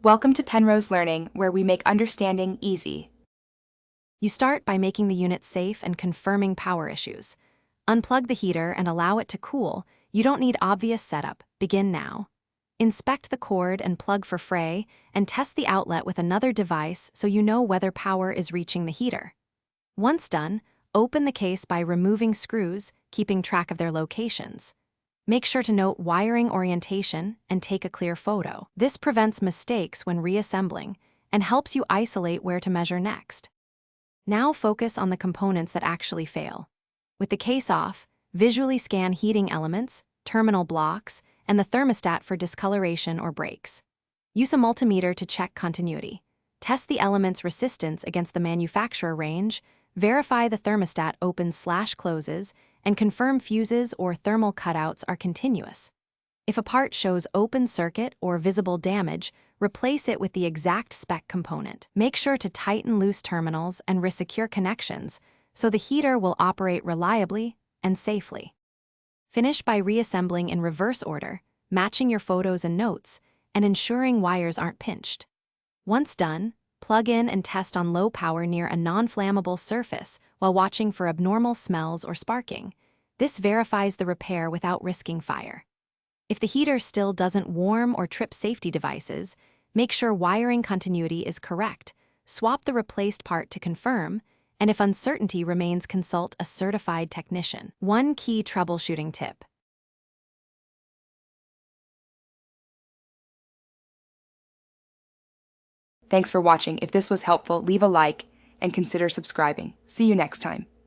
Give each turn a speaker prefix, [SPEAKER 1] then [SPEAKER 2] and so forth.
[SPEAKER 1] Welcome to Penrose Learning, where we make understanding easy.
[SPEAKER 2] You start by making the unit safe and confirming power issues. Unplug the heater and allow it to cool. You don't need obvious setup. Begin now. Inspect the cord and plug for fray, and test the outlet with another device so you know whether power is reaching the heater. Once done, open the case by removing screws, keeping track of their locations. Make sure to note wiring orientation and take a clear photo. This prevents mistakes when reassembling and helps you isolate where to measure next. Now focus on the components that actually fail. With the case off, visually scan heating elements, terminal blocks, and the thermostat for discoloration or breaks. Use a multimeter to check continuity. Test the element's resistance against the manufacturer range, verify the thermostat opens/closes, and confirm fuses or thermal cutouts are continuous. If a part shows open circuit or visible damage, replace it with the exact spec component. Make sure to tighten loose terminals and resecure connections so the heater will operate reliably and safely. Finish by reassembling in reverse order, matching your photos and notes, and ensuring wires aren't pinched. Once done, plug in and test on low power near a non-flammable surface while watching for abnormal smells or sparking. This verifies the repair without risking fire. If the heater still doesn't warm or trip safety devices, make sure wiring continuity is correct, swap the replaced part to confirm, and if uncertainty remains, consult a certified technician. One key troubleshooting tip.
[SPEAKER 1] Thanks for watching. If this was helpful, leave a like and consider subscribing. See you next time.